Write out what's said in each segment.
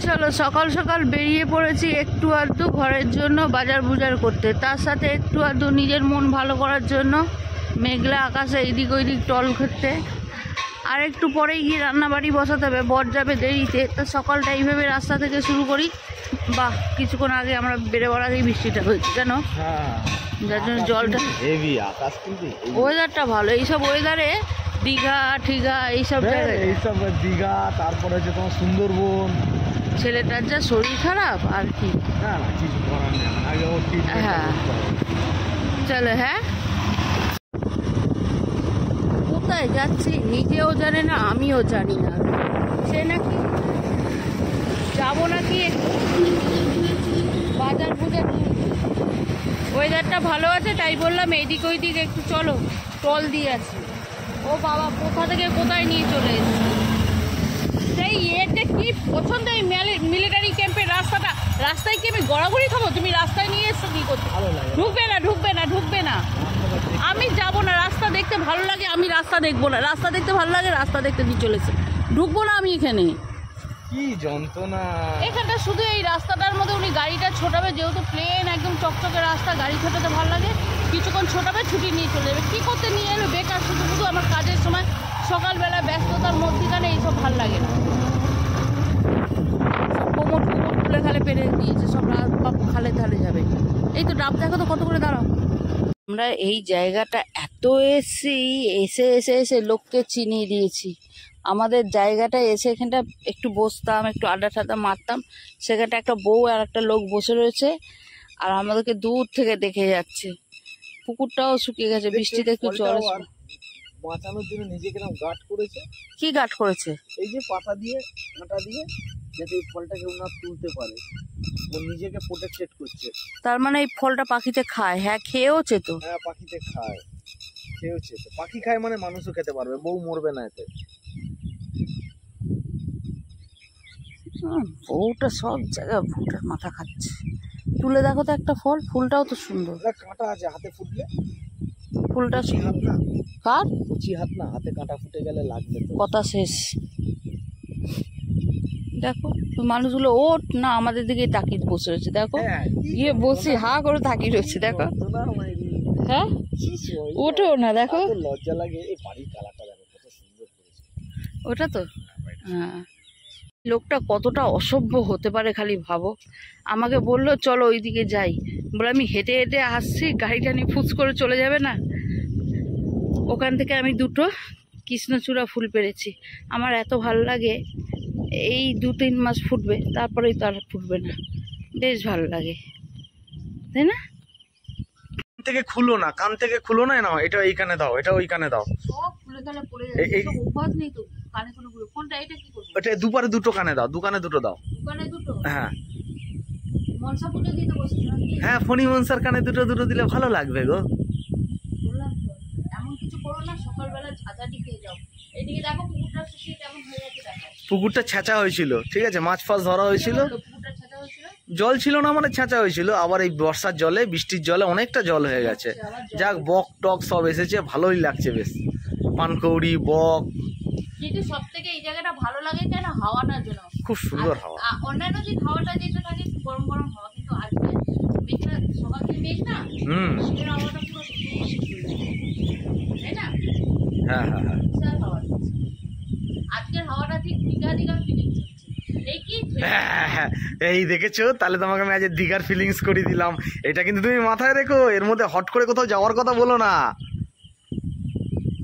চলো সকাল সকাল বেরিয়ে পড়েছি একটু আধটু ঘরের জন্য বাজার বুজার করতে, তার সাথে একটু আধটু নিজের মন ভালো করার জন্য মেঘলা আকাশে এদিক ওইদিক টল করতে। আর একটু পরেই গিয়ে রান্নাবাড়ি বসাতে হবে, বর যাবে দেরিতে। তো সকালটা এইভাবে রাস্তা থেকে শুরু করি। বাহ, কিছুক্ষণ আগে আমরা বেরোবার আগেই বৃষ্টিটা হয়েছে কেন, যার জন্য জলটা হেভি, আকাশ কিন্তু ওয়েদারটা ভালো। এইসব ওয়েদারে দীঘা ঠিঘা এইসব জায়গায়, এইসব দীঘা, তারপরে হচ্ছে তোমার সুন্দরবন। ছেলেটার যা শরীর খারাপ আর কি, না না কিছু করার নেই, আগে ও ঠিক। হ্যাঁ চলো। হ্যাঁ কোথায় যাচ্ছি নিজেও জানে না, আমিও জানি না। সে নাকি যাবো নাকি বাজার বুজার। ওয়েদারটা ভালো আছে তাই বললাম এইদিক ওইদিক একটু চলো, টল দিয়ে আছি। ও বাবা, কোথা থেকে কোথায় নিয়ে চলে এসেছি। সেই এটা কি পছন্দ, এই মিলিটারি ক্যাম্পের রাস্তাটা। রাস্তায় কি আমি গড়াগড়ি খাবো? তুমি রাস্তায় নিয়ে এসছো কি করতে? ঢুকবে না ঢুকবে না ঢুকবে না, আমি যাবো না। রাস্তা দেখতে ভালো লাগে, আমি রাস্তা দেখবো না। রাস্তা দেখতে ভালো লাগে, রাস্তা দেখতে দিয়ে চলেছে, ঢুকবো না আমি এখানে। কি যন্ত্রণা এখানটা শুধু এই রাস্তাটার মধ্যে উনি গাড়িটা ছোটাবে, যেহেতু প্লেন একদম চকচকে রাস্তা, গাড়ি ছোটাতে ভালো লাগে। কিছুক্ষণ ছোটাবে, ছুটি নিয়ে চলে যাবে। কী করতে নিয়ে এলো বেকার, শুধু শুধু আমার কাজের সময় সকালবেলা ব্যস্ততার মধ্যখানে এইসব ভালো লাগে না। কোমর খুলে খালে পেরে দিয়েছে, সব খালে ধারে যাবে। এই তো ডাব দেখো তো কত করে, দাঁড়াও। আমরা এই জায়গাটা এত এসে এসে এসে লোককে চিনিয়ে দিয়েছি। আমাদের জায়গাটায় এসে এখানটা একটু বসতাম, একটু আড্ডা টাড্ডা মারতাম। সেখানটা একটা বউ আর একটা লোক বসে রয়েছে, আর আমাদেরকে দূর থেকে দেখে যাচ্ছে। পুকুরটাও শুকিয়ে গেছে, বৃষ্টিতে একটু জল। বাঁচানোর জন্য নিজেকে গার্ড করেছে। কি গার্ড করেছে? এই যে পাতা দিয়ে, কাঁটা দিয়ে, যাতে এই ফলটাকে ওনার তুলতে পারে, ও নিজেকে প্রোটেক্টেড করছে। তার মানে এই ফলটা পাখিতে খায়? হ্যাঁ, খেয়েওছে তো। হ্যাঁ, পাখিতে খায়, খেয়েওছে তো। পাখি খায় মানে মানুষও খেতে পারবে, বউ মরবে না এতে। বউটা সব জায়গায় বউটার মাথা খাচ্ছে। তুলে দেখো তো একটা ফল, ফুলটাও তো সুন্দর। কাঁটা আছে হাতে ফুটলে, ফুলটা হাত না কার কুচি হাত না, হাতে কাঁটা ফুটে গেলে লাগবে তো। কথা শেষ। দেখো মানুষগুলো ওঠ না, আমাদের দিকে তাকিয়ে বসে রয়েছে। দেখো গিয়ে বসে হা করে তাকিয়ে রয়েছে। দেখো হ্যাঁ, ওঠো না। দেখো লজ্জা লাগে। এই বাড়ির কালারটা দেখো কত সুন্দর করেছে। ওটা তো হ্যাঁ, লোকটা কতটা অসভ্য হতে পারে খালি ভাবো। আমাকে বললো চলো ওইদিকে যাই, বলে আমি হেঁটে হেঁটে আসছি, গাড়িটা নিয়ে ফুস করে চলে যাবে না। ওখান থেকে আমি দুটো কৃষ্ণচূড়া ফুল পেরেছি। আমার এত ভালো লাগে, এই 2-3 মাস ফুটবে, তারপরেই তো আর ফুটবে না। বেশ ভালো লাগে, তাই না? কান থেকে খুলো না, কান থেকে খুলো না, না এটা এইখানে দাও, এটা ওইখানে দাও। সব ফুলে গেলে পড়ে যাবে, সব অভ্যাস নেই তো কানে কোনো গুলো। কোনটা, এটা কি করব? এটা দুপারে দুটো কানে দাও, দোকানে দুটো দাও। দোকানে দুটো? হ্যাঁ মনসা পুজো দিতে বসেছি নাকি? হ্যাঁ, ফণি মনসার কানে দুটো দুটো দিলে ভালো লাগবে গো। বললাম তো, এমন কিছু করো না, সকালবেলা ঝাঁঝাটি খেয়ে যাও। এদিকে দেখো পুকুরটা শুকিয়ে কেমন হয়ে গেছে। দেখো পুকুরটা ছেঁচা হয়েছিল, ঠিক আছে, মাছ ফাছ ধরা হয়েছিল, পুকুরটা ছেঁচা হয়েছিল, জল ছিল না মানে ছেঁচা হয়েছিল। আবার এই বর্ষার জলে, বৃষ্টির জলে অনেকটা জল হয়ে গেছে। যাক, বক টক সব এসেছে, ভালোই লাগছে বেশ। পানকৌড়ি, বক। কিন্তু সব থেকে এই জায়গাটা ভালো লাগে কেন? হাওয়াটার জন্য। খুব সুন্দর হাওয়া। অন্যান্য যে হাওয়াটা যেটা থাকে গরম গরম হাওয়া, কিন্তু আজকে মেঘটা সকাল থেকে মেঘ না, শীতের হাওয়াটা পুরো তাই না? হ্যাঁ হ্যাঁ হ্যাঁ, বিশাল হাওয়া। আজকের হাওয়াটা ঠিক দীঘা দীঘা ফিলিংস হচ্ছে। এই কি এই দেখেছো, তাহলে তোমাকে আমি আজ দীঘার ফিলিংস করে দিলাম। এটা কিন্তু তুমি মাথায় রেখো, এর মধ্যে হট করে কোথাও যাওয়ার কথা বলো না।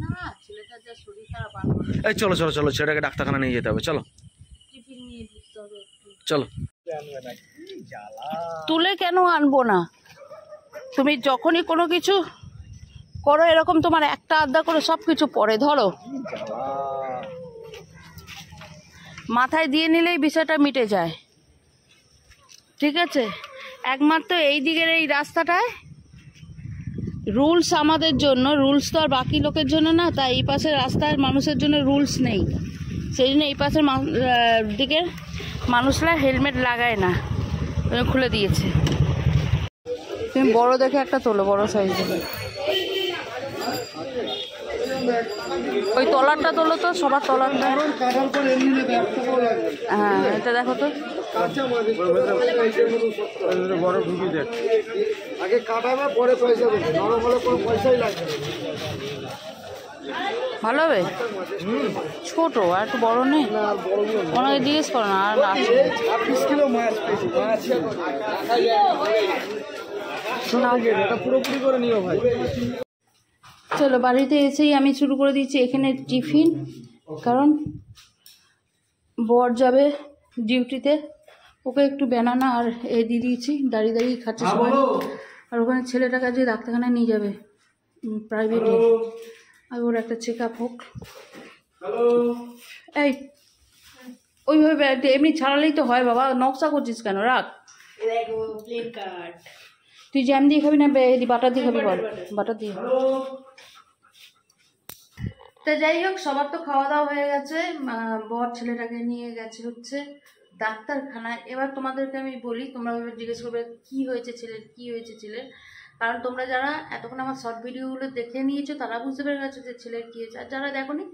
না, ছেলেটার যা শরীর খারাপ। এই চলো চলো চলো, ছেলেটাকে ডাক্তারখানা নিয়ে যেতে হবে, চলো। টিফিন নিয়ে ঢুকতে হবে, চলো। তুলে কেন আনবো না? তুমি যখনই কোনো কিছু করো এরকম তোমার একটা আধা করে সব কিছু পরে ধরো, মাথায় দিয়ে নিলেই বিষয়টা মিটে যায়। ঠিক আছে, একমাত্র এই দিকের এই রাস্তাটায় রুলস আমাদের জন্য, রুলস তো আর বাকি লোকের জন্য না। তাই এই পাশের রাস্তার মানুষের জন্য রুলস নেই, সেই জন্য এই পাশের দিকের মানুষরা হেলমেট লাগায় না, খুলে দিয়েছে। তুমি বড় দেখে একটা তোলো, বড় সাইজ দেখে। ওই তলারটা তোলো তো, সবার তলারটা। হ্যাঁ এটা দেখো তো, আগে কাটাবে পরে পয়সা দেবে, নরম হলে কোনো পয়সাই লাগবে না। ভালো হবে। ছোট আর একটু বড় নেই, ওনাকে জিজ্ঞেস করো না। আর 28 কিলো মাছ পেয়েছি, মাছ এটা পুরোপুরি করে নিও ভাই। চলো বাড়িতে এসেই আমি শুরু করে দিচ্ছি এখানে টিফিন, কারণ বর যাবে ডিউটিতে, ওকে একটু ব্যানানা আর এ দিয়ে দিয়েছি, দাঁড়িয়ে দাঁড়িয়ে খাচ্ছে সবাই। আর ওখানে ছেলেটাকে আজকে ডাক্তারখানায় নিয়ে যাবে প্রাইভেটে, আর ওর একটা চেক আপ হোক। এই ওইভাবে এমনি ছাড়ালেই তো হয় বাবা, নকশা করছিস কেন? রাখ, তুই জ্যাম দিয়ে খাবি না বাটার দিয়ে খাবি? বল বাটার দিয়ে। তা যাই হোক, সবার তো খাওয়া দাওয়া হয়ে গেছে, বর ছেলেটাকে নিয়ে গেছে হচ্ছে ডাক্তারখানায়। এবার তোমাদেরকে আমি বলি, তোমরা এবার জিজ্ঞেস করবে কি হয়েছে ছেলের, কি হয়েছে ছেলের, কারণ তোমরা যারা এতক্ষণ আমার শর্ট ভিডিওগুলো দেখে নিয়েছো তারা বুঝতে পেরে গেছো যে ছেলের কী হয়েছে, আর যারা দেখোনি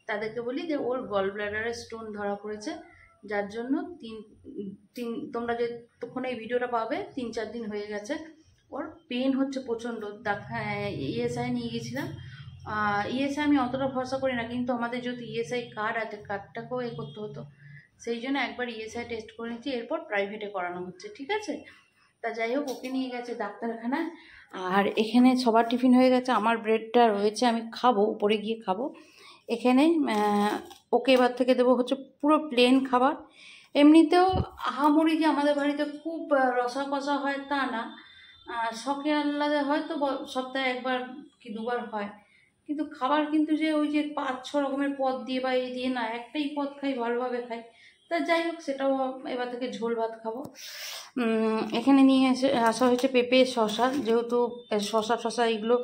তাদেরকে বলি যে ওর গল ব্লাডারে স্টোন ধরা পড়েছে, যার জন্য তোমরা যে তখন এই ভিডিওটা পাবে 3-4 দিন হয়ে গেছে। ওর পেন হচ্ছে প্রচণ্ড। ইএসআই নিয়ে গেছিলাম, ইএসআই আমি অতটা ভরসা করি না, কিন্তু আমাদের যেহেতু ইএসআই কার্ড আছে, কার্ডটাকেও এ করতে হতো, সেই জন্য একবার ইএসআই টেস্ট করে নিচ্ছি, এরপর প্রাইভেটে করানো হচ্ছে, ঠিক আছে। তা যাই হোক, ওকে নিয়ে গেছে ডাক্তারখানায়। আর এখানে সবার টিফিন হয়ে গেছে, আমার ব্রেডটা রয়েছে, আমি খাবো, উপরে গিয়ে খাবো। এখানে ওকে এবার থেকে দেবো হচ্ছে পুরো প্লেন খাবার। এমনিতেও আহামরি যে আমাদের বাড়িতে খুব রসা কষা হয় তা না, শখে আহ্লাদে হয়তো সপ্তাহে 1বার কি 2বার হয়, কিন্তু খাবার কিন্তু যে ওই যে 5-6 রকমের পদ দিয়ে বা এই দিয়ে না, একটাই পদ খাই, ভালোভাবে খাই। তা যাই হোক, সেটাও এবার থেকে ঝোল ভাত খাবো। এখানে নিয়ে আসা হয়েছে পেঁপে, শশা, যেহেতু শশা এগুলো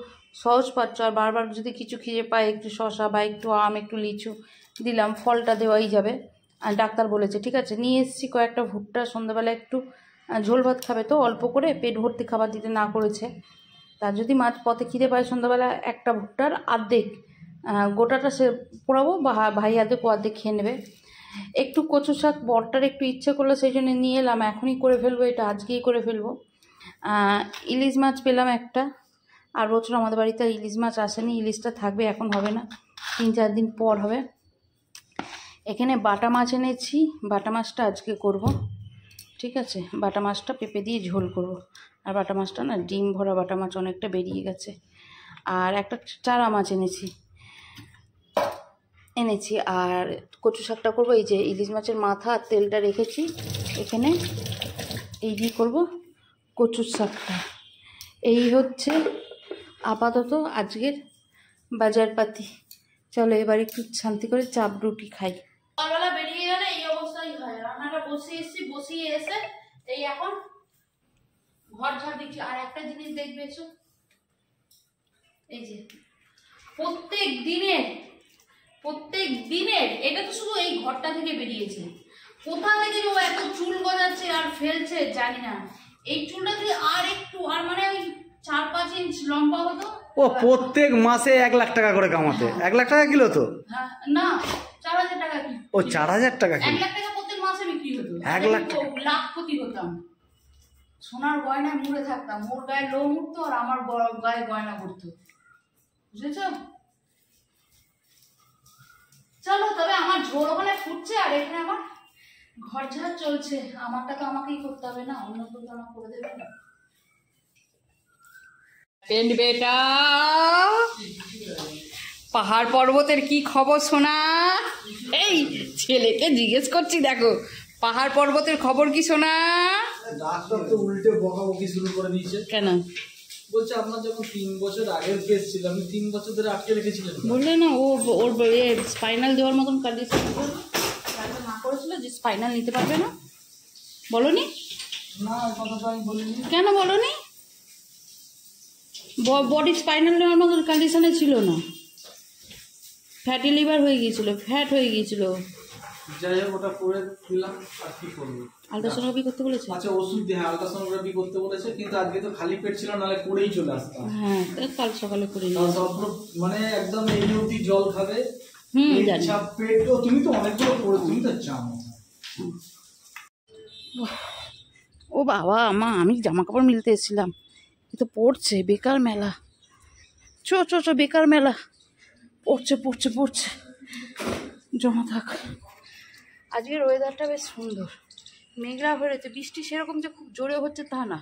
সহজ পাচ্ছ, আর বারবার যদি কিছু খিদে পায় একটু শশা বা একটু আম, একটু লিচু দিলাম, ফলটা দেওয়াই যাবে, আর ডাক্তার বলেছে, ঠিক আছে। নিয়ে এসেছি কয়েকটা ভুট্টা, সন্ধ্যাবেলা একটু ঝোল ভাত খাবে তো, অল্প করে, পেট ভর্তি খাবার দিতে না করেছে। তার যদি মাছ পথে খিদে পায় সন্ধ্যাবেলা, একটা ভুট্টার অর্ধেক গোটাটা সে পোড়াবো, বা ভাই অর্ধেক ও অর্ধেক খেয়ে নেবে। একটু কচু শাক বরটার একটু ইচ্ছে করলো, সেই জন্য নিয়ে এলাম, এখনই করে ফেলবো, এটা আজকেই করে ফেলবো। ইলিশ মাছ পেলাম একটা, আর বছর আমাদের বাড়িতে ইলিশ মাছ আসেনি, ইলিশটা থাকবে, এখন হবে না, 3-4 দিন পর হবে। এখানে বাটা মাছ এনেছি, বাটা মাছটা আজকে করব, ঠিক আছে। বাটা মাছটা পেঁপে দিয়ে ঝোল করব, আর বাটা মাছটা না ডিম ভরা বাটা মাছ, অনেকটা বেরিয়ে গেছে। আর একটা চারা মাছ এনেছি, আর কচু শাকটা করবো। এই যে ইলিশ মাছের মাথা আর তেলটা রেখেছি এখানে, এই দিয়ে করবো কচুর শাকটা। এই হচ্ছে আপাতত আজকের বাজারপাতি। চলো এবার একটু শান্তি করে চাপ রুটি খাই। সকালবেলা বেরিয়ে গেলে এই অবস্থাই হয়, রান্নাটা বসিয়ে এসে এই এখন ঘর ঝাড় দিচ্ছি। আর একটা জিনিস দেখবেছো, এই যে প্রত্যেক দিনের এটা তো শুধু এই ঘরটা থেকে বেরিয়েছে, কোথা থেকে যে ও এত চুল গজাচ্ছে আর ফেলছে জানি না। এই চুলটা যদি আর একটু, আর মানে ওই 4-5 ইঞ্চ লম্বা হতো। ও প্রত্যেক মাসে 1 লাখ টাকা করে কামাতে। 1 লাখ টাকা কিলো তো না, 4000 টাকা কি? ও 4000 টাকা কিলো। 1 লাখ টাকা প্রত্যেক মাসে বিক্রি হতো। 1 লাখ লাখপতি হতাম, সোনার গয়নায় মুড়ে থাকতাম, ওর গায়ে লো উঠতো আর আমার গায়ে গয়না পড়তো, বুঝেছো? চলো তবে আমার ঝোল ওখানে ফুটছে, আর এখানে আমার ঘর ঝাড় চলছে। আমারটা তো আমাকেই করতে হবে না, অন্য তো আমার করে দেবে না। বেটা, পাহাড় পর্বতের কি খবর শোনা? এই ছেলেকে জিজ্ঞেস করছি, দেখো পাহাড় পর্বতের খবর কি শোনা? ডাক্তার তো উল্টে বকাবকি শুরু করে দিয়েছে। কেন? বলছে আপনার যখন 3 বছর আগের কেস ছিল, আপনি 3 বছর ধরে আটকে রেখেছিলেন। বললে না ওর স্পাইনাল দেওয়ার মতন কন্ডিশন না করেছিল যে স্পাইনাল নিতে পারবে না, বলনি? না, কথাটা আমি বলিনি। কেন বলনি? বডি স্পাইনাল নেওয়ার মতন কন্ডিশনে ছিল না, ফ্যাটি লিভার হয়ে গিয়েছিল, ফ্যাট হয়ে গিয়েছিল, যাই হোক ওটা করে দিলাম, আর কি করবো। আলট্রাসোনোগ্রাফি করতে বলেছে? আচ্ছা ওষুধ দিয়ে আলট্রাসোনোগ্রাফি করতে বলেছে, কিন্তু আজকে তো খালি পেট ছিল, নাহলে করেই চলে আসতাম। হ্যাঁ কাল সকালে করে নিয়ে তাও সব মানে একদম এই অবধি জল খাবে, জানি। পেট তো তুমি তো অনেকগুলো করে, তুমি তো জানো। ও বাবা মা, আমি জামা কাপড় মিলতে এসেছিলাম, এ তো পড়ছে বেকার মেলা। চো চো চো, বেকার মেলা পড়ছে পড়ছে পড়ছে, জমা থাক। আজকের ওয়েদারটা বেশ সুন্দর, মেঘলা হয়ে রয়েছে, বৃষ্টি সেরকম যে খুব জোরে হচ্ছে তা না,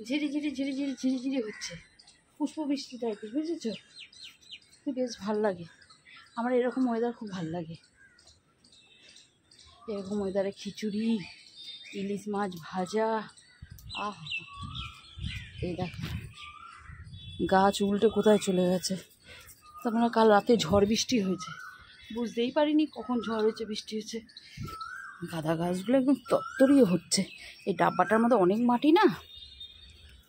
ঝিরি ঝিরি ঝিরি ঝিরি ঝিরি ঝিরি হচ্ছে, পুষ্প বৃষ্টি টাইপের, বুঝেছ? বেশ ভাল লাগে আমার এরকম ওয়েদার, খুব ভাল লাগে এরকম ওয়েদারে। খিচুড়ি, ইলিশ মাছ ভাজা, আহ এই দেখো গাছ উল্টে কোথায় চলে গেছে। তারপরে কাল রাতে ঝড় বৃষ্টি হয়েছে, বুঝতেই পারিনি কখন ঝড় হয়েছে, বৃষ্টি হয়েছে। গাঁদা গাছগুলো একদম তত্তরিয়ে হচ্ছে, এই ডাব্বাটার মধ্যে অনেক মাটি না,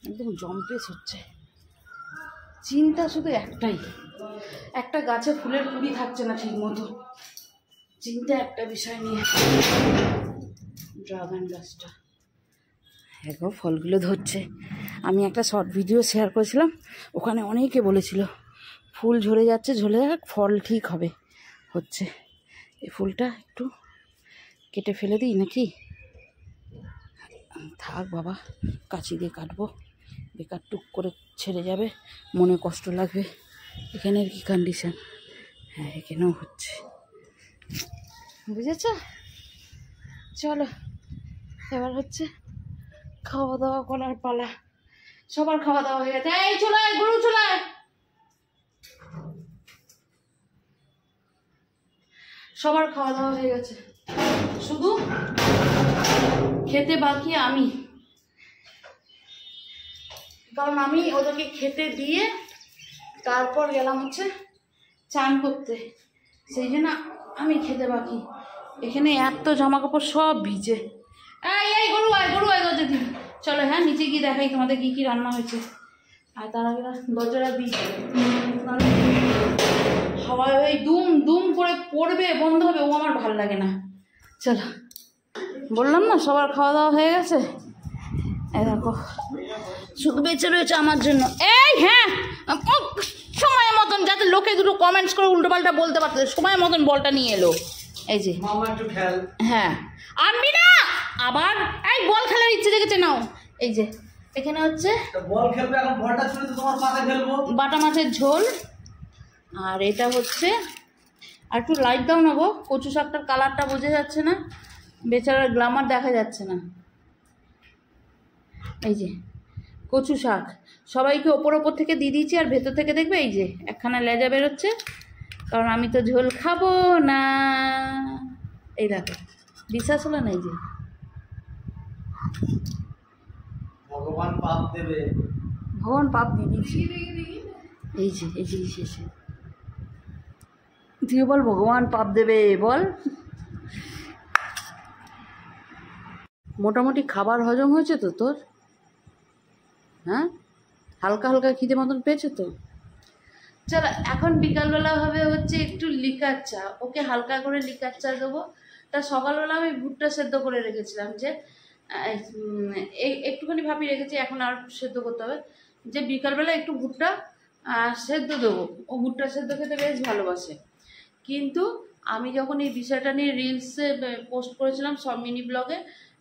একদম জম্পেস হচ্ছে। চিন্তা শুধু একটাই, একটা গাছে ফুলের কুড়ি থাকছে না ঠিক মতো, চিন্তা একটা বিষয় নিয়ে। ড্রাগন গাছটা এখন ফলগুলো ধরছে। আমি একটা শর্ট ভিডিও শেয়ার করেছিলাম, ওখানে অনেকে বলেছিল ফুল ঝরে যাচ্ছে, ঝরে যাক, ফল ঠিক হবে, হচ্ছে। এই ফুলটা একটু কেটে ফেলে দিই নাকি? থাক বাবা, কাঁচি দিয়ে কাটবো, বেকার টুক করে ছেড়ে যাবে, মনে কষ্ট লাগবে। এখানের কি কন্ডিশন, হ্যাঁ এখানেও হচ্ছে, বুঝেছ? চলো এবার হচ্ছে খাওয়া দাওয়া করার পালা। সবার খাওয়া দাওয়া হয়ে গেছে, এই চলায় গরু চলায়, সবার খাওয়া দাওয়া হয়ে গেছে, শুধু খেতে বাকি আমি। কারণ আমি ওদেরকে খেতে দিয়ে তারপর গেলাম হচ্ছে চান করতে, সেই জন্য আমি খেতে বাকি। এখানে এত জামা কাপড় সব ভিজে। এই এই গরু আয়, গরু আয় দিদি, চলো হ্যাঁ নিচে গিয়ে দেখাই তোমাদের কি কি রান্না হয়েছে। আর তার আগে দরজাটা দিই, হাওয়ায় ওই দুম দুম করে পড়বে, বন্ধ হবে, ও আমার ভালো লাগে না। চলো, বললাম না সবার খাওয়া দাওয়া হয়ে গেছে, এই দেখো শুধু বেঁচে রয়েছে আমার জন্য। এই হ্যাঁ, সময় মতন, যাতে লোকে দুটো কমেন্টস করে উল্টোপাল্টা বলতে পারতো, সময় মতন বলটা নিয়ে এলো। এই যে হ্যাঁ, আনবি না আবার, এই বল খেলার ইচ্ছে দেখেছে, নাও। এই যে এখানে হচ্ছে বল খেলবে, এখন বলটা ছুঁড়ে তো তোমার পাতে ফেলবো, বাটা মাছের ঝোল। আর এটা হচ্ছে, আর একটু লাইট দাও না গো, কচু শাকটার কালারটা বোঝা যাচ্ছে না, বেচারার গ্লামার দেখা যাচ্ছে না। এই যে কচু শাক, সবাইকে ওপর ওপর থেকে দিয়ে দিয়েছি, আর ভেতর থেকে দেখবে এই যে একখানা লেজা বেরোচ্ছে, কারণ আমি তো ঝোল খাবো না। এই দেখো, বিশ্বাস হলো না? এই যে ভগবান পাপ দেবে, ভগবান পাপ দিয়ে দিয়েছি। এই যে এই যে শেষে তুই বল ভগবান পাপ দেবে, বল। মোটামুটি খাবার হজম হয়েছে তো তোর? হ্যাঁ, হালকা হালকা খিদে মতন পেয়েছে তো? চলো এখন বিকালবেলা হবে হচ্ছে একটু লিকার চা, ওকে হালকা করে লিকার চা দেবো। তা সকালবেলা আমি ভুট্টা সেদ্ধ করে রেখেছিলাম, যে একটুখানি ভাপিয়ে রেখেছি, এখন আর সেদ্ধ করতে হবে, যে বিকালবেলা একটু ভুট্টা সেদ্ধ দেবো। ও ভুট্টা সেদ্ধ খেতে বেশ ভালোবাসে। কিন্তু আমি যখন এই বিষয়টা নিয়ে রিলসে পোস্ট করেছিলাম, সব মিনি ব্লগে,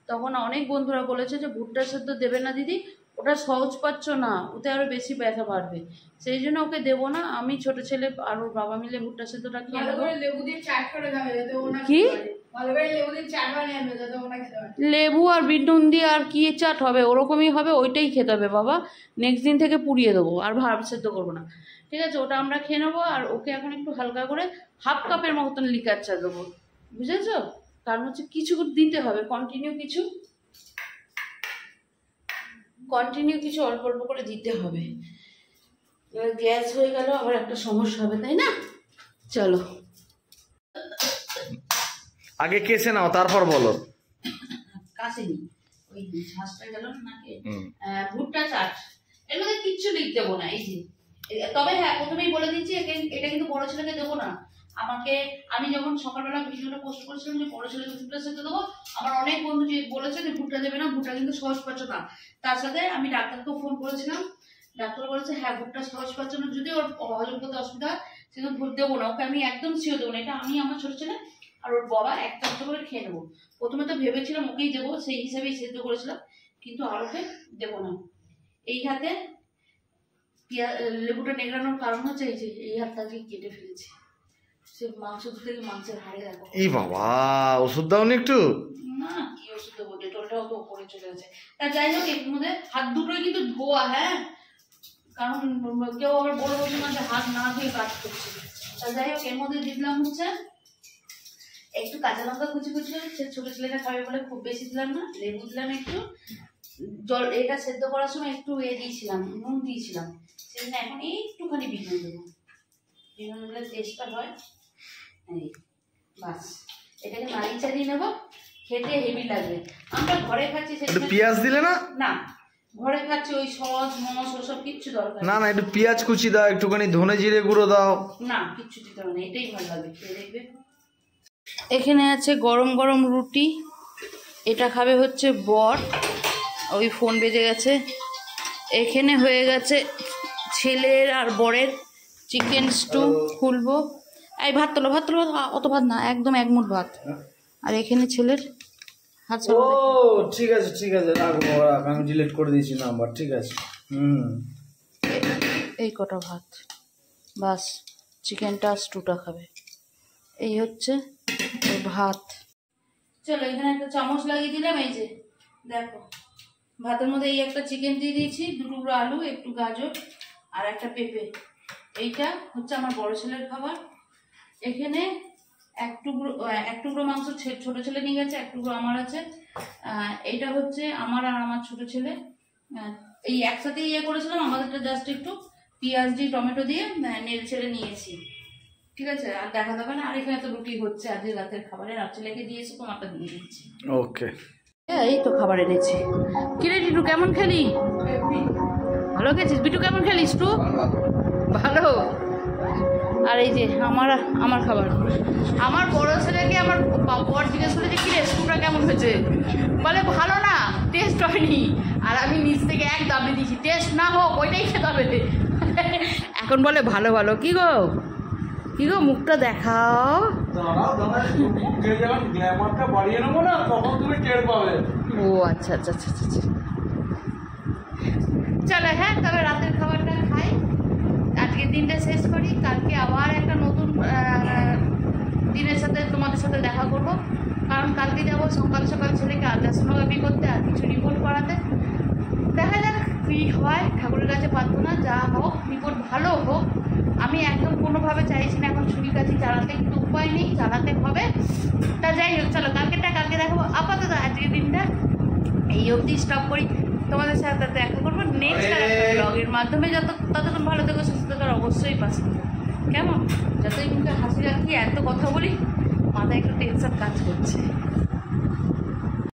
তখন অনেক বন্ধুরা বলেছে যে ভুট্টা সেদ্ধ দেবে না দিদি, ওটা সহজ পাচ্ছ না, ওতে আরও বেশি ব্যথা বাড়বে, সেই জন্য ওকে দেবো না। আমি ছোট ছেলে আর ওর বাবা মিলে ভুট্টা সেদ্ধটা খেয়ে নেবো। কি লেবু আর বিট নুন দিয়ে আর কি চাট হবে, ওরকমই হবে, ওইটাই খেতে হবে বাবা। নেক্সট দিন থেকে পুড়িয়ে দেবো, আর ভাত সেদ্ধ করবো না, ঠিক আছে? ওটা আমরা খেয়ে নেবো। আর ওকে এখন একটু হালকা করে হাফ কাপের মতন লিকার চা দেবো, বুঝেছো? কারণ হচ্ছে কিছু দিতে হবে, কন্টিনিউ কিছু অল্প অল্প করে দিতে হবে, গ্যাস হয়ে গেল আবার একটা সমস্যা হবে, তাই না? চলো আগে কেসে নাও, তারপর বলো। কাছেনি ওই শ্বাসটা গেল নাকি। ভুট্টা চাট, এর মধ্যে কিচ্ছু লিখতে দেবো না। এই যে তবে হ্যাঁ, প্রথমেই বলে দিচ্ছি, এটা কিন্তু বড় ছেলেকে দেবো না, আমাকে আমি যখন সকালবেলা ভিডিওটা পোস্ট করেছিলাম যে বড় ছেলেকে ভুট্টা সেদ্ধ দেবো, আমার অনেক বন্ধু যে বলেছে যে ভুট্টা দেবে না, ভুট্টা কিন্তু সহজ পাচ্ছ না। তার সাথে আমি ডাক্তারকেও ফোন করেছিলাম, ডাক্তার বলেছে হ্যাঁ ভুট্টা সহজ পাচ্ছ না, যদি ওর হজম করতে অসুবিধা হয় সেটা ভুট দেবো না, ওকে আমি একদম শিও দেবো না, এটা আমি আমার ছোট ছেলে আর ওর বাবা একটা একটা করে খেয়ে নেবো। প্রথমে তো ভেবেছিলাম ওকেই দেবো, সেই হিসাবেই সেদ্ধ করেছিলাম, কিন্তু আরোকে দেবো না। এই হাতে লেবুটা নেগড়ানোর কারণ হচ্ছে এই যে এই হাতটাকে কেটে ফেলেছি, সে মাংস ধুতে গিয়ে মাংসের হাড়ে দেখো। এই বাবা, ওষুধ দাওনি একটু? না কি ওষুধ দেবো, ডেটলটাও তো উপরে চলে গেছে। তা যাই হোক এর মধ্যে হাত দুটোই কিন্তু ধোয়া, হ্যাঁ, কারণ কেউ আবার বড় বলছে না যে হাত না ধুয়ে কাজ করছে। তা যাই হোক এর মধ্যে দিলাম হচ্ছে একটু কাঁচা লঙ্কা কুচি কুচি, ছোট ছেলেটা খাবে বলে খুব বেশি দিলাম না, লেবু দিলাম একটু, জল এটা সেদ্ধ করার সময় একটু দিয়েছিলাম, নুন দিয়েছিলাম, সেজন্য এখন একটুখানি বিনুন দেবো, বিনুন দিলে টেস্টটা হয়। এই বাস, এটাকে নাড়িয়ে চাড়িয়ে নেবো, খেতে হেভি লাগবে। আমরা ঘরে খাচ্ছি একটু পেঁয়াজ দিলে না? না, ঘরে খাচ্ছি ওই সস মস ওসব কিচ্ছু দরকার না না, একটু পেঁয়াজ কুচি দাও, একটুখানি ধনে জিরে গুঁড়ো দাও। না, কিচ্ছু দিতে হবে না, এটাই ভালো লাগবে, খেয়ে দেখবে। এখানে আছে গরম গরম রুটি, এটা খাবে হচ্ছে বর, ওই ফোন বেজে গেছে। এখানে হয়ে গেছে ছেলের আর বরের চিকেন স্টু, খুলবো। এই ভাত তোলো, ভাত তোলো, অত ভাত না, একদম এক মুঠ ভাত। আর এখানে ছেলের হাত ও ঠিক আছে ঠিক আছে, রাখবো, রাখ, আমি ডিলিট করে দিয়েছি নাম্বার, ঠিক আছে। এই কটা ভাত, বাস চিকেনটা স্টুটা খাবে, এই হচ্ছে ওই ভাত। চলো এখানে একটা চামচ লাগিয়ে দিলাম, এই যে দেখো ভাতের মধ্যে এই একটা চিকেন দিয়ে দিয়েছি, 2 টুকরো আলু, একটু গাজর আর একটা পেঁপে, এইটা হচ্ছে আমার বড় ছেলের খাবার। এখানে এক টুকরো মাংস ছোট ছেলে নিয়ে গেছে, 1 টুকরো আমার আছে, এইটা হচ্ছে আমার আর আমার ছোট ছেলে, এই একসাথে করেছিলাম, আমাদেরটা জাস্ট একটু পেঁয়াজ দিয়ে টমেটো দিয়ে নেড়ে ছেড়ে নিয়েছি, ঠিক আছে, আর দেখা যাবে না। আর এখানে তো রুটি হচ্ছে আজকে রাতের খাবারে, আর ছেলেকে দিয়েছি, তোমারটা দিয়ে দিচ্ছি। ওকে, এই তো খাবার এনেছি। কিরে টিটু কেমন খেলি? ভালো খেয়েছিস? বিটু কেমন খেলিস? টু ভালো। আর এই যে আমার খাবার, আমার বড় ছেলেকে আমার বর জিজ্ঞেস করেছে কিরে স্টুটা কেমন হয়েছে, বলে ভালো না, টেস্ট হয়নি। আর আমি নিচ থেকে এক দাবি দিয়েছি, টেস্ট না হোক ওইটাই খেতে হবে। এখন বলে ভালো ভালো। কি গো কি গো মুখটা দেখাও। ও আচ্ছা আচ্ছা আচ্ছা আচ্ছা, চলো হ্যাঁ তবে রাতের খাবারটা খাই, আজকের দিনটা শেষ করি, কালকে আবার একটা নতুন দিনের সাথে তোমাদের সাথে দেখা করব। কারণ কালকে যাবো সকাল সকাল ছেলেকে আলট্রাসোনোগ্রাফি করতে আর কিছু রিপোর্ট করাতে, দেখা যাক কী হয়, ঠাকুরের কাছে প্রার্থনা, যা হোক রিপোর্ট ভালো হোক। আমি একদম কোনোভাবে চাইছি না এখন ছুরি কাছি চালাতে, কিন্তু উপায় নেই, চালাতে হবে। তা যাই হোক চলো কালকেটা কালকে দেখাবো, আপাতত আজকের দিনটা এই অবধি স্টপ করি, তোমাদের সাথে দেখা করবো নেক্সট ব্লগের মাধ্যমে। ততক্ষণ ভালো থেকো, সুস্থ থাকার অবশ্যই পাশে কেমন, যতই মুখে হাসি রাখি এত কথা বলি মাথায় একটু টেনশন কাজ করছে।